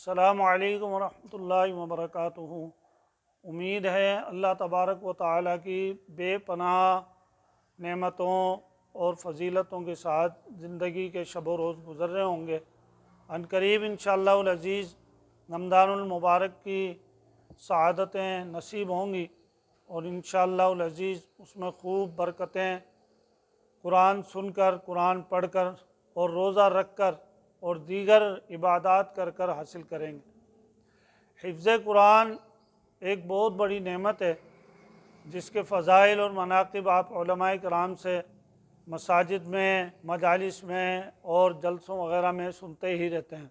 السلام علیکم ورحمۃ اللہ وبرکاتہ۔ امید ہے اللہ تبارک و تعالیٰ کی بے پناہ نعمتوں اور فضیلتوں کے ساتھ زندگی کے شب و روز گزر رہے ہوں گے۔ عن قریب انشاءاللہ العزیز رمضان المبارک کی سعادتیں نصیب ہوں گی، اور انشاءاللہ العزیز اس میں خوب برکتیں قرآن سن کر، قرآن پڑھ کر اور روزہ رکھ کر اور دیگر عبادات کر حاصل کریں گے۔ حفظ قرآن ایک بہت بڑی نعمت ہے جس کے فضائل اور مناقب آپ علماء کرام سے مساجد میں، مجالس میں اور جلسوں وغیرہ میں سنتے ہی رہتے ہیں۔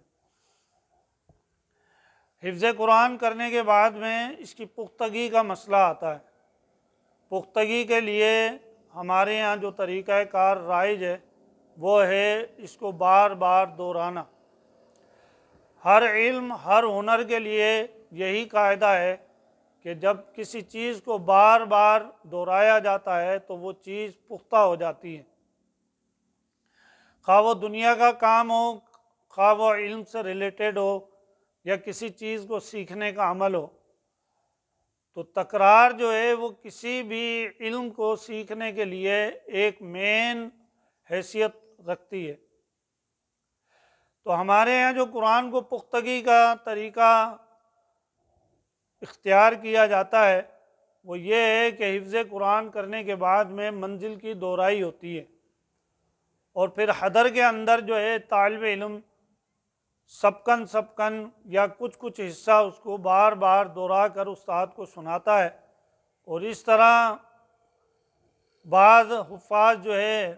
حفظ قرآن کرنے کے بعد میں اس کی پختگی کا مسئلہ آتا ہے۔ پختگی کے لیے ہمارے یہاں جو طریقہ کار رائج ہے وہ ہے اس کو بار بار دہرانا۔ ہر علم، ہر ہنر کے لیے یہی قاعدہ ہے کہ جب کسی چیز کو بار بار دہرایا جاتا ہے تو وہ چیز پختہ ہو جاتی ہے، خواہ وہ دنیا کا کام ہو، خواہ وہ علم سے ریلیٹڈ ہو یا کسی چیز کو سیکھنے کا عمل ہو۔ تو تکرار جو ہے وہ کسی بھی علم کو سیکھنے کے لیے ایک مین حیثیت رکھتی ہے۔ تو ہمارے یہاں جو قرآن کو پختگی کا طریقہ اختیار کیا جاتا ہے وہ یہ ہے کہ حفظ قرآن کرنے کے بعد میں منزل کی دہرائی ہوتی ہے، اور پھر حضر کے اندر جو ہے طالب علم سبکن یا کچھ حصہ اس کو بار بار دہرا کر استاد کو سناتا ہے، اور اس طرح بعض حفاظ جو ہے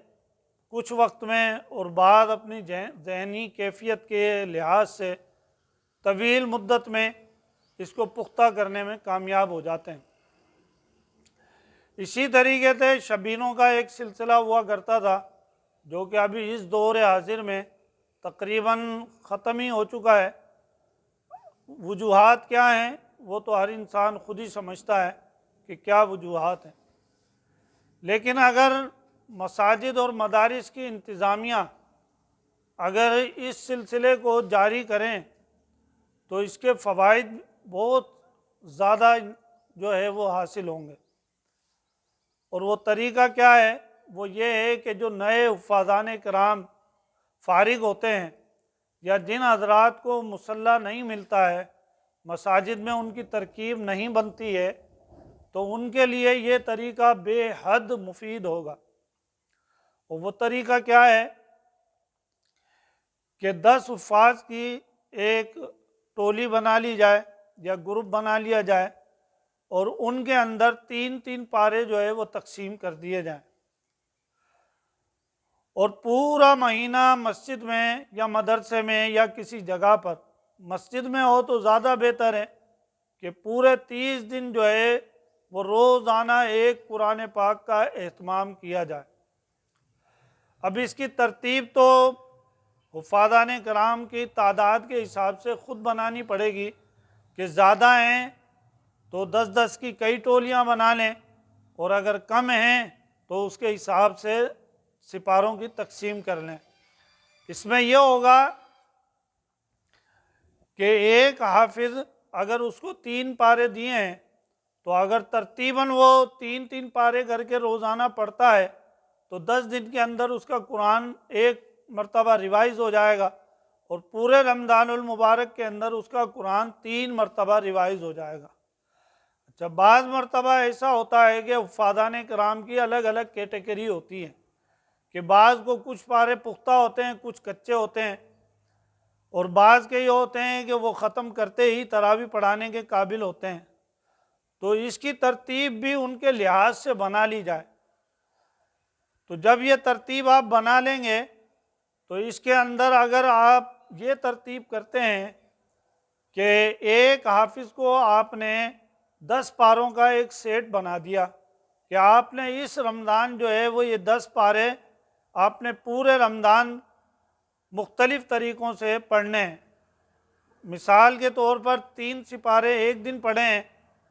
کچھ وقت میں اور بعض اپنی ذہنی کیفیت کے لحاظ سے طویل مدت میں اس کو پختہ کرنے میں کامیاب ہو جاتے ہیں۔ اسی طریقے سے شبینوں کا ایک سلسلہ ہوا کرتا تھا جو کہ ابھی اس دور حاضر میں تقریباً ختم ہی ہو چکا ہے۔ وجوہات کیا ہیں وہ تو ہر انسان خود ہی سمجھتا ہے کہ کیا وجوہات ہیں، لیکن اگر مساجد اور مدارس کی انتظامیہ اگر اس سلسلے کو جاری کریں تو اس کے فوائد بہت زیادہ جو ہے وہ حاصل ہوں گے۔ اور وہ طریقہ کیا ہے؟ وہ یہ ہے کہ جو نئے حفاظان کرام فارغ ہوتے ہیں یا جن حضرات کو مصلی نہیں ملتا ہے، مساجد میں ان کی ترکیب نہیں بنتی ہے، تو ان کے لیے یہ طریقہ بے حد مفید ہوگا۔ اور وہ طریقہ کیا ہے کہ 10 حفاظ کی ایک ٹولی بنا لی جائے یا گروپ بنا لیا جائے، اور ان کے اندر 3 پارے جو ہے وہ تقسیم کر دیے جائیں، اور پورا مہینہ مسجد میں یا مدرسے میں یا کسی جگہ پر، مسجد میں ہو تو زیادہ بہتر ہے کہ پورے 30 دن جو ہے وہ روزانہ ایک قرآن پاک کا اہتمام کیا جائے۔ اب اس کی ترتیب تو حفاظان کرام کی تعداد کے حساب سے خود بنانی پڑے گی کہ زیادہ ہیں تو 10 کی کئی ٹولیاں بنا لیں، اور اگر کم ہیں تو اس کے حساب سے سپاروں کی تقسیم کر لیں۔ اس میں یہ ہوگا کہ ایک حافظ اگر اس کو 3 پارے دیے ہیں تو اگر ترتیباً وہ 3 پارے کر کے روزانہ پڑھتا ہے تو 10 دن کے اندر اس کا قرآن ایک مرتبہ ریوائز ہو جائے گا، اور پورے رمضان المبارک کے اندر اس کا قرآن 3 مرتبہ ریوائز ہو جائے گا۔ اچھا، بعض مرتبہ ایسا ہوتا ہے کہ حفاظان کرام کی الگ الگ کیٹیگری ہوتی ہے کہ بعض کو کچھ پارے پختہ ہوتے ہیں، کچھ کچے ہوتے ہیں، اور بعض کے یہ ہوتے ہیں کہ وہ ختم کرتے ہی تراویح پڑھانے کے قابل ہوتے ہیں۔ تو اس کی ترتیب بھی ان کے لحاظ سے بنا لی جائے۔ تو جب یہ ترتیب آپ بنا لیں گے تو اس کے اندر اگر آپ یہ ترتیب کرتے ہیں کہ ایک حافظ کو آپ نے 10 پاروں کا ایک سیٹ بنا دیا کہ آپ نے اس رمضان جو ہے وہ یہ 10 پارے آپ نے پورے رمضان مختلف طریقوں سے پڑھنے ہیں۔ مثال کے طور پر 3 سپارے ایک دن پڑھے ہیں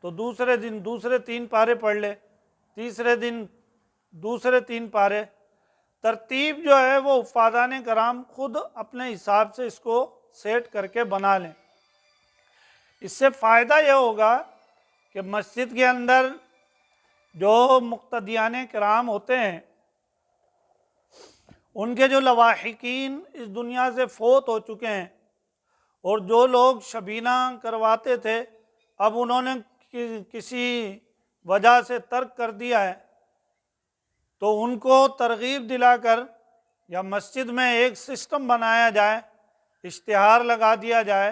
تو دوسرے دن دوسرے 3 پارے پڑھ لے، تیسرے دن دوسرے 3 پارے۔ ترتیب جو ہے وہ حفاظان کرام خود اپنے حساب سے اس کو سیٹ کر کے بنا لیں۔ اس سے فائدہ یہ ہوگا کہ مسجد کے اندر جو مقتدیان کرام ہوتے ہیں ان کے جو لواحقین اس دنیا سے فوت ہو چکے ہیں، اور جو لوگ شبینہ کرواتے تھے اب انہوں نے کسی وجہ سے ترک کر دیا ہے، تو ان کو ترغیب دلا کر یا مسجد میں ایک سسٹم بنایا جائے، اشتہار لگا دیا جائے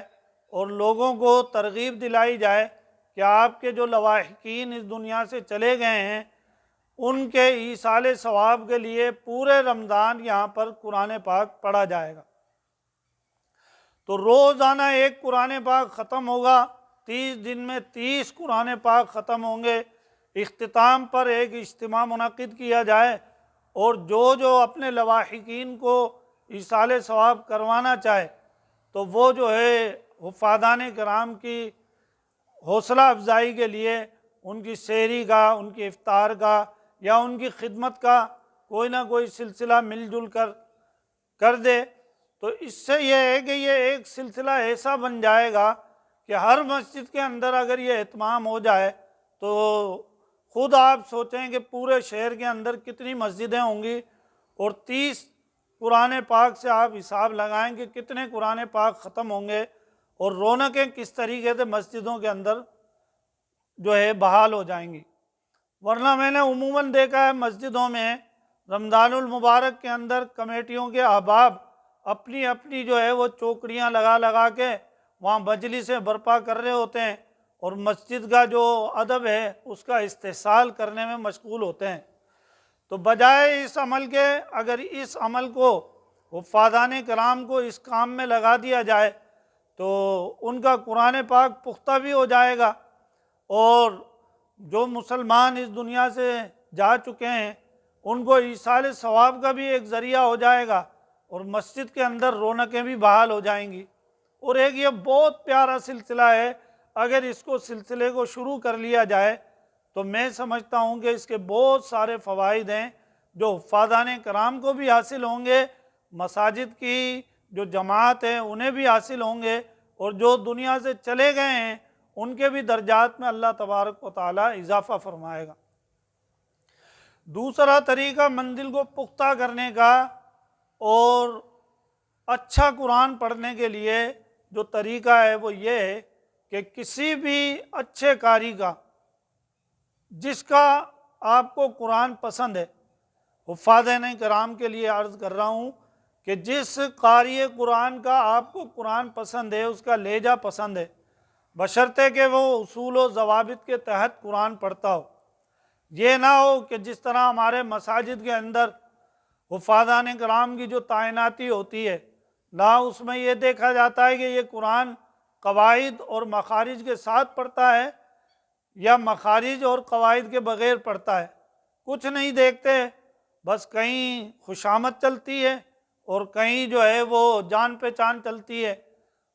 اور لوگوں کو ترغیب دلائی جائے کہ آپ کے جو لواحقین اس دنیا سے چلے گئے ہیں ان کے ایصال ثواب کے لیے پورے رمضان یہاں پر قرآن پاک پڑھا جائے گا۔ تو روزانہ ایک قرآن پاک ختم ہوگا، 30 دن میں 30 قرآن پاک ختم ہوں گے۔ اختتام پر ایک اجتماع منعقد کیا جائے اور جو اپنے لواحقین کو ایصال ثواب کروانا چاہے تو وہ جو ہے حفاظان کرام کی حوصلہ افزائی کے لیے ان کی سحری کا، ان کی افطار کا یا ان کی خدمت کا کوئی نہ کوئی سلسلہ مل جل کر دے، تو اس سے یہ ہے کہ یہ ایک سلسلہ ایسا بن جائے گا کہ ہر مسجد کے اندر اگر یہ اہتمام ہو جائے تو خود آپ سوچیں کہ پورے شہر کے اندر کتنی مسجدیں ہوں گی، اور 30 قرآن پاک سے آپ حساب لگائیں کہ کتنے قرآن پاک ختم ہوں گے، اور رونقیں کس طریقے سے مسجدوں کے اندر جو ہے بحال ہو جائیں گی۔ ورنہ میں نے عموماً دیکھا ہے مسجدوں میں رمضان المبارک کے اندر کمیٹیوں کے احباب اپنی اپنی جو ہے وہ چوکڑیاں لگا کے وہاں مجلسیں برپا کر رہے ہوتے ہیں اور مسجد کا جو ادب ہے اس کا استحصال کرنے میں مشغول ہوتے ہیں۔ تو بجائے اس عمل کے اگر اس عمل کو حفاظان کرام کو اس کام میں لگا دیا جائے تو ان کا قرآن پاک پختہ بھی ہو جائے گا، اور جو مسلمان اس دنیا سے جا چکے ہیں ان کو ایصال ثواب کا بھی ایک ذریعہ ہو جائے گا، اور مسجد کے اندر رونقیں بھی بحال ہو جائیں گی۔ اور ایک یہ بہت پیارا سلسلہ ہے، اگر اس کو سلسلے کو شروع کر لیا جائے تو میں سمجھتا ہوں کہ اس کے بہت سارے فوائد ہیں جو حفاظان کرام کو بھی حاصل ہوں گے، مساجد کی جو جماعت ہے انہیں بھی حاصل ہوں گے، اور جو دنیا سے چلے گئے ہیں ان کے بھی درجات میں اللہ تبارک و تعالی اضافہ فرمائے گا۔ دوسرا طریقہ منزل کو پختہ کرنے کا اور اچھا قرآن پڑھنے کے لیے جو طریقہ ہے وہ یہ ہے کہ کسی بھی اچھے قاری کا جس کا آپ کو قرآن پسند ہے، حفاظان کرام کے لیے عرض کر رہا ہوں کہ جس قاری قرآن کا آپ کو قرآن پسند ہے، اس کا لہجہ پسند ہے، بشرطے کہ وہ اصول و ضوابط کے تحت قرآن پڑھتا ہو۔ یہ نہ ہو کہ جس طرح ہمارے مساجد کے اندر حفاظان کرام کی جو تعیناتی ہوتی ہے، نہ اس میں یہ دیکھا جاتا ہے کہ یہ قرآن قواعد اور مخارج کے ساتھ پڑھتا ہے یا مخارج اور قواعد کے بغیر پڑھتا ہے، کچھ نہیں دیکھتے، بس کہیں خوشامد چلتی ہے اور کہیں جو ہے وہ جان پہچان چلتی ہے،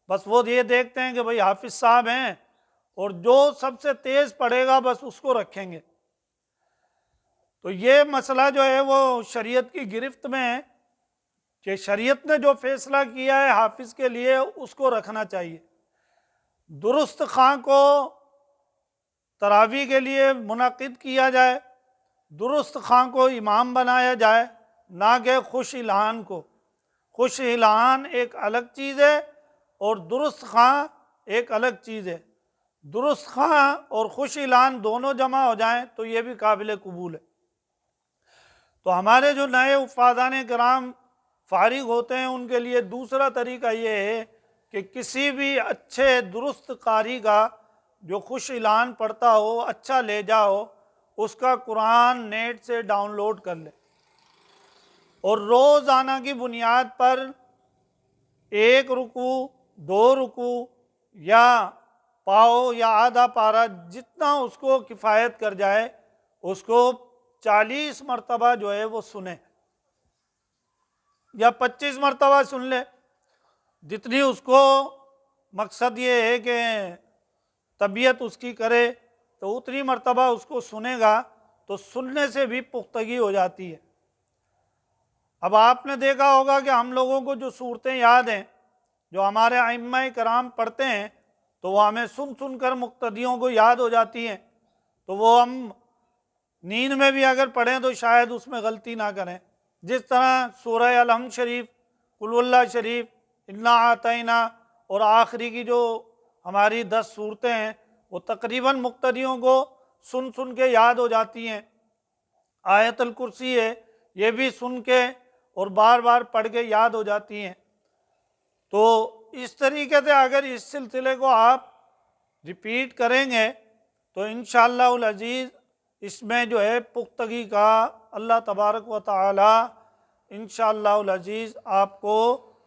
بس وہ یہ دیکھتے ہیں کہ بھئی حافظ صاحب ہیں اور جو سب سے تیز پڑھے گا بس اس کو رکھیں گے۔ تو یہ مسئلہ جو ہے وہ شریعت کی گرفت میں ہے کہ شریعت نے جو فیصلہ کیا ہے حافظ کے لیے اس کو رکھنا چاہیے۔ درست خواں کو تراویح کے لیے منعقد کیا جائے، درست خواں کو امام بنایا جائے، نہ کہ خوش الہان کو۔ خوش الہان ایک الگ چیز ہے اور درست خواں ایک الگ چیز ہے۔ درست خواں اور خوش الہان دونوں جمع ہو جائیں تو یہ بھی قابل قبول ہے۔ تو ہمارے جو نئے حفاظان کرام فارغ ہوتے ہیں ان کے لیے دوسرا طریقہ یہ ہے کہ کسی بھی اچھے درست قاری کا جو خوش الہان پڑھتا ہو، اچھا لہجہ ہو، اس کا قرآن نیٹ سے ڈاؤن لوڈ کر لے اور روزانہ کی بنیاد پر 1 رکوع 2 رکوع یا پاؤ یا آدھا پارہ جتنا اس کو کفایت کر جائے اس کو 40 مرتبہ جو ہے وہ سنے یا 25 مرتبہ سن لے، جتنی اس کو مقصد یہ ہے کہ طبیعت اس کی کرے تو اتنی مرتبہ اس کو سنے گا تو سننے سے بھی پختگی ہو جاتی ہے۔ اب آپ نے دیکھا ہوگا کہ ہم لوگوں کو جو صورتیں یاد ہیں جو ہمارے ائمہ کرام پڑھتے ہیں تو وہ ہمیں سن سن کر مقتدیوں کو یاد ہو جاتی ہیں، تو وہ ہم نیند میں بھی اگر پڑھیں تو شاید اس میں غلطی نہ کریں۔ جس طرح سورہ الحمد شریف، قل اللہ شریف، انا اعطینا اور آخری کی جو ہماری 10 صورتیں ہیں وہ تقریباً مقتدیوں کو سن سن کے یاد ہو جاتی ہیں۔ آیت الکرسی ہے، یہ بھی سن کے اور بار بار پڑھ کے یاد ہو جاتی ہیں۔ تو اس طریقے سے اگر اس سلسلے کو آپ ریپیٹ کریں گے تو انشاءاللہ العزیز اس میں جو ہے پختگی کا اللہ تبارک و تعالی انشاءاللہ العزیز آپ کو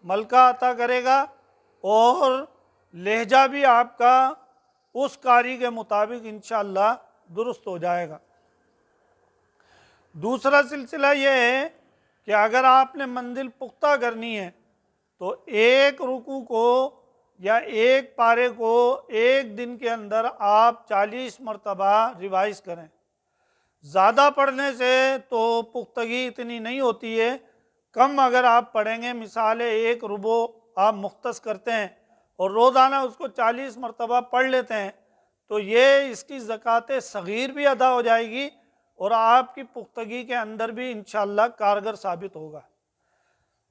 ملکہ عطا کرے گا، اور لہجہ بھی آپ کا اس قاری کے مطابق انشاءاللہ درست ہو جائے گا۔ دوسرا سلسلہ یہ ہے کہ اگر آپ نے منزل پختہ کرنی ہے تو ایک رکوع کو یا ایک پارے کو ایک دن کے اندر آپ 40 مرتبہ ریوائز کریں۔ زیادہ پڑھنے سے تو پختگی اتنی نہیں ہوتی ہے، کم اگر آپ پڑھیں گے، مثال ایک ربع آپ مختص کرتے ہیں اور روزانہ اس کو 40 مرتبہ پڑھ لیتے ہیں تو یہ اس کی زکوٰۃ صغیر بھی ادا ہو جائے گی اور آپ کی پختگی کے اندر بھی انشاءاللہ کارگر ثابت ہوگا۔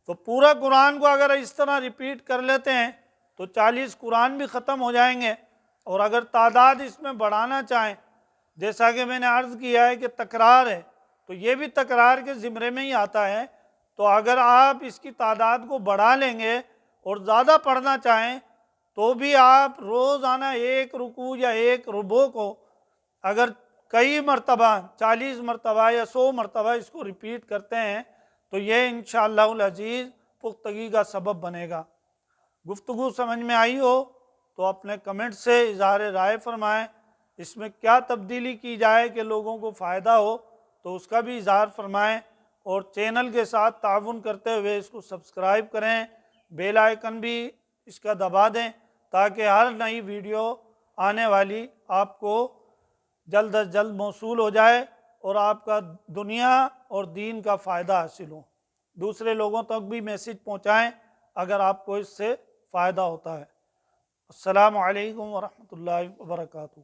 تو پورا قرآن کو اگر اس طرح ریپیٹ کر لیتے ہیں تو 40 قرآن بھی ختم ہو جائیں گے، اور اگر تعداد اس میں بڑھانا چاہیں، جیسا کہ میں نے عرض کیا ہے کہ تکرار ہے تو یہ بھی تکرار کے زمرے میں ہی آتا ہے، تو اگر آپ اس کی تعداد کو بڑھا لیں گے اور زیادہ پڑھنا چاہیں تو بھی آپ روزانہ ایک رکوع یا ایک ربع کو اگر کئی مرتبہ 40 مرتبہ یا 100 مرتبہ اس کو ریپیٹ کرتے ہیں تو یہ انشاءاللہ العزیز پختگی کا سبب بنے گا۔ گفتگو سمجھ میں آئی ہو تو اپنے کمنٹ سے اظہار رائے فرمائیں، اس میں کیا تبدیلی کی جائے کہ لوگوں کو فائدہ ہو تو اس کا بھی اظہار فرمائیں، اور چینل کے ساتھ تعاون کرتے ہوئے اس کو سبسکرائب کریں، بیل آئیکن بھی اس کا دبا دیں تاکہ ہر نئی ویڈیو آنے والی آپ کو جلد از جلد موصول ہو جائے اور آپ کا دنیا اور دین کا فائدہ حاصل ہو۔ دوسرے لوگوں تک بھی میسج پہنچائیں اگر آپ کو اس سے فائدہ ہوتا ہے۔ السلام علیکم ورحمۃ اللہ وبرکاتہ۔